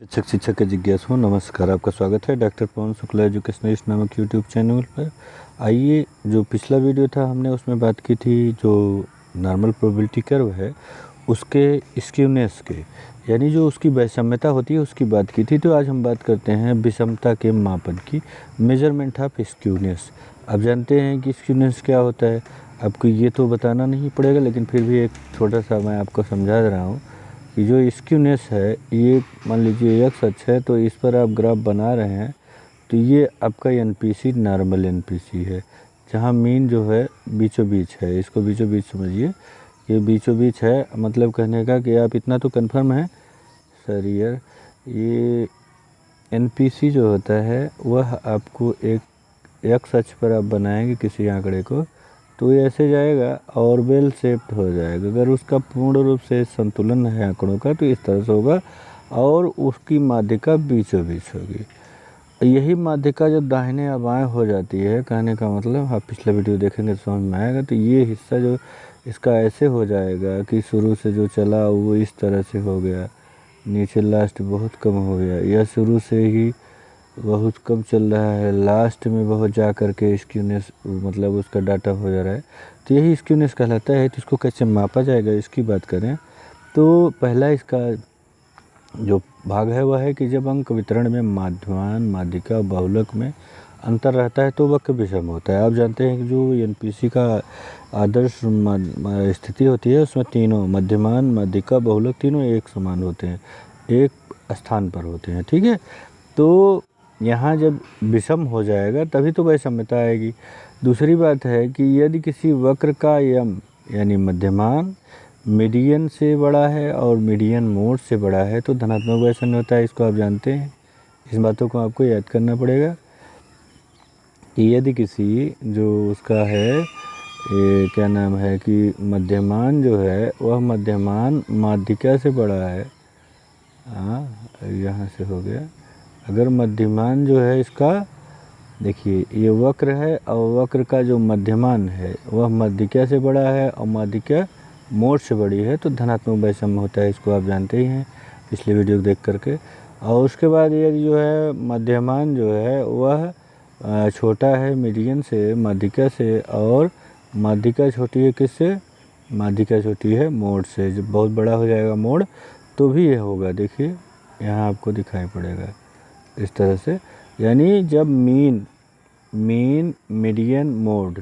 शिक्षक के जिज्ञासु नमस्कार। आपका स्वागत है डॉक्टर पवन शुक्ला एजुकेशनलिस्ट नामक यूट्यूब चैनल पर। आइए, जो पिछला वीडियो था हमने उसमें बात की थी जो नॉर्मल प्रोबेबिलिटी कर्व है उसके स्क्यूनेस के, यानी जो उसकी वैषम्यता होती है उसकी बात की थी। तो आज हम बात करते हैं विषमता के मापन की, मेजरमेंट ऑफ स्क्यूनेस। आप जानते हैं कि स्क्यूनेस क्या होता है, आपको ये तो बताना नहीं पड़ेगा, लेकिन फिर भी एक छोटा सा मैं आपको समझा रहा हूँ कि जो स्क्यूनेस है, ये मान लीजिए एक्स अक्ष है, तो इस पर आप ग्राफ बना रहे हैं, तो ये आपका एनपीसी नॉर्मल एनपीसी है, जहाँ मीन जो है बीचों बीच है। इसको बीचों बीच समझिए, ये बीचों बीच है। मतलब कहने का कि आप इतना तो कंफर्म है सर यार, ये एनपीसी जो होता है वह आपको एक एक्स अक्ष पर आप बनाएंगे किसी आंकड़े को, तो ये ऐसे जाएगा और बेल शेप्ड हो जाएगा। अगर उसका पूर्ण रूप से संतुलन है आंकड़ों का तो इस तरह से होगा, और उसकी माध्यिका बीचों बीच होगी। यही माध्यिका जब दाहिने या बाएं हो जाती है, कहने का मतलब आप पिछला वीडियो देखेंगे तो समझ में आएगा। तो ये हिस्सा जो इसका ऐसे हो जाएगा कि शुरू से जो चला वो इस तरह से हो गया, नीचे लास्ट बहुत कम हो गया, या शुरू से ही बहुत कम चल रहा है, लास्ट में बहुत जा कर के स्क्यूनेस मतलब उसका डाटा हो जा रहा है, तो यही स्क्यूनेस कहलाता है। तो इसको कैसे मापा जाएगा इसकी बात करें तो पहला इसका जो भाग है वह है कि जब अंक वितरण में माध्यमान, माध्यिका, बहुलक में अंतर रहता है तो वक्र विषम होता है। आप जानते हैं कि जो एनपीसी का आदर्श स्थिति होती है उसमें तीनों मध्यमान, माध्यिका, बहुलक तीनों एक समान होते हैं, एक स्थान पर होते हैं, ठीक है। तो यहाँ जब विषम हो जाएगा तभी तो वैषम्यता आएगी। दूसरी बात है कि यदि किसी वक्र का यम यानी मध्यमान मीडियन से बड़ा है और मीडियन मोड से बड़ा है तो धनात्मक वैषम्य होता है। इसको आप जानते हैं, इस बातों को आपको याद करना पड़ेगा कि यदि किसी जो उसका है ये क्या नाम है कि मध्यमान जो है वह मध्यमान माध्यिका से बड़ा है, हाँ यहाँ से हो गया। अगर मध्यमान जो है इसका, देखिए ये वक्र है और वक्र का जो मध्यमान है वह माध्यिका से बड़ा है और माध्यिका मोड से बड़ी है तो धनात्मक वैषम्य होता है। इसको आप जानते ही हैं पिछले वीडियो देख करके। और उसके बाद ये जो है मध्यमान जो है वह छोटा है मीडियन से, माध्यिका से, और माध्यिका छोटी है किससे, माध्यिका छोटी है मोड से। जब बहुत बड़ा हो जाएगा मोड तो भी ये होगा, देखिए यहाँ आपको दिखाई पड़ेगा इस तरह से। यानी जब मीन मीडियन मोड,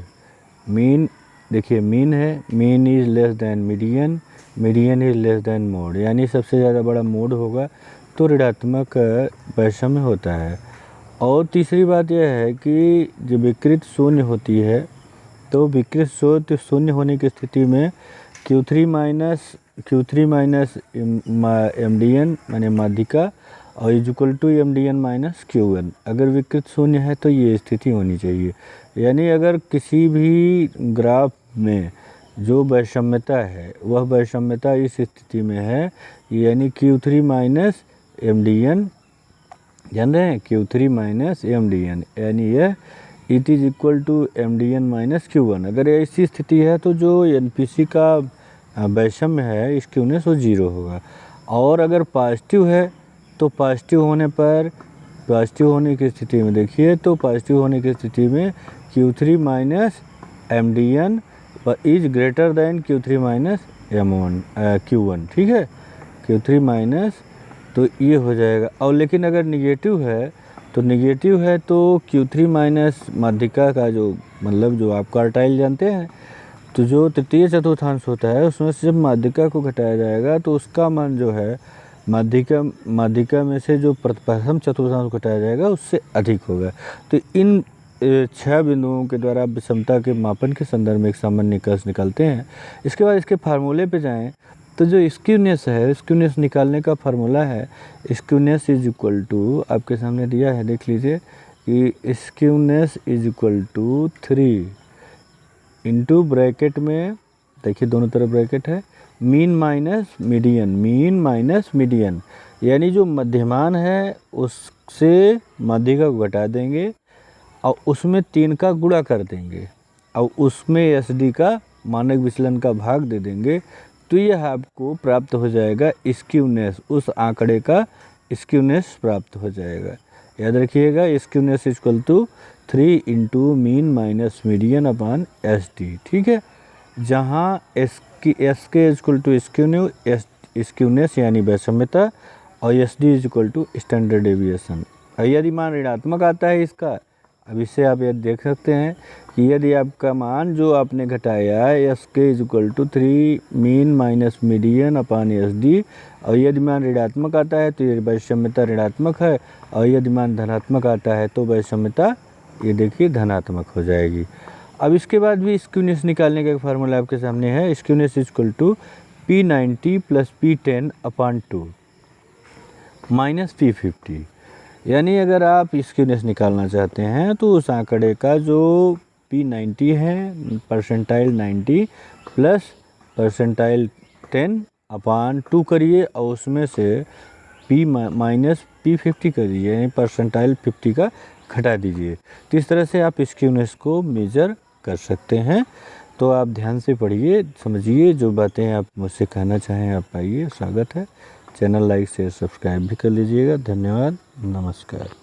मीन देखिए मीन है, mean is less than median, median is less than mode, यानी सबसे ज़्यादा बड़ा मोड होगा तो ऋणात्मक वैषम्य होता है। और तीसरी बात यह है कि जब विकृत शून्य होती है तो विकृत शून्य होने की स्थिति में Q3 माइनस MDN माने माध्यिका और equal to MDN minus Q1। अगर विकृत शून्य है तो ये स्थिति होनी चाहिए। यानी अगर किसी भी ग्राफ में जो वैषम्यता है वह वैषम्यता इस स्थिति में है, यानी Q3 माइनस MDN, जान रहे हैं Q3 माइनस MDN, यानी यह it is equal to MDN minus Q1। अगर ऐसी स्थिति है तो जो एनपीसी का वैषम्य है स्क्यूनेस वो 0 होगा। और अगर पॉजिटिव है तो पॉजिटिव होने की स्थिति में देखिए, तो पॉजिटिव होने की स्थिति में Q3 minus MDN is greater than Q3 minus Q1, ठीक है, Q3 माइनस, तो ये हो जाएगा। और लेकिन अगर निगेटिव है तो Q3 माइनस माध्यिका का जो मतलब जो आप क्वार्टाइल जानते हैं, तो जो तृतीय चतुर्थांश होता है उसमें से जब माध्यिका को घटाया जाएगा तो उसका मान जो है माध्यिका में से जो प्रथम चतुर्थांश घटाया जाएगा उससे अधिक होगा। तो इन 6 बिंदुओं के द्वारा विषमता के मापन के संदर्भ में एक सामान्य निष्कर्ष निकालते हैं। इसके बाद इसके फार्मूले पे जाएं तो जो स्क्यूनेस है, स्क्यूनेस निकालने का फार्मूला है स्क्यूनेस इज इक्वल टू, आपके सामने दिया है देख लीजिए कि skewness is equal to 3 into bracket में, देखिए दोनों तरफ ब्रैकेट है, मीन माइनस मीडियन, यानी जो मध्यमान है उससे माध्यिका को घटा देंगे और उसमें 3 का गुणा कर देंगे और उसमें SD का मानक विचलन का भाग दे देंगे, तो यह आपको प्राप्त हो जाएगा स्क्यूनेस, उस आंकड़े का स्क्यूनेस प्राप्त हो जाएगा। याद रखिएगा, skewness equal to 3 into mean minus median upon S D. ठीक है, जहाँ एस के इक्वल टू स्क्यूनेस यानी वैषम्यता और S D is equal to standard deviation. और यदि मान ऋणात्मक आता है इसका, अब इससे आप ये देख सकते हैं कि यदि आपका मान जो आपने घटाया है S K is equal to 3 mean minus median upon S D, और यदि मान ऋणात्मक आता है तो ये वैषम्यता ऋणात्मक है, और यदि मान धनात्मक आता है तो वैषम्यता ये देखिए धनात्मक हो जाएगी। अब इसके बाद भी स्क्यूनेस निकालने का एक फार्मूला आपके सामने है। Skewness is equal to P90 plus P10 upon 2 minus P50। यानी अगर आप स्क्यूनेस निकालना चाहते हैं तो उस आंकड़े का जो P90 है परसेंटाइल 90 प्लस परसेंटाइल 10 अपॉन 2 करिए, और उसमें से P माइनस P50 करिए, यानी परसेंटाइल 50 का घटा दीजिए। तो इस तरह से आप स्क्यूनेस को मेजर कर सकते हैं। तो आप ध्यान से पढ़िए, समझिए, जो बातें आप मुझसे कहना चाहें आप आइए, स्वागत है। चैनल लाइक शेयर सब्सक्राइब भी कर लीजिएगा। धन्यवाद, नमस्कार।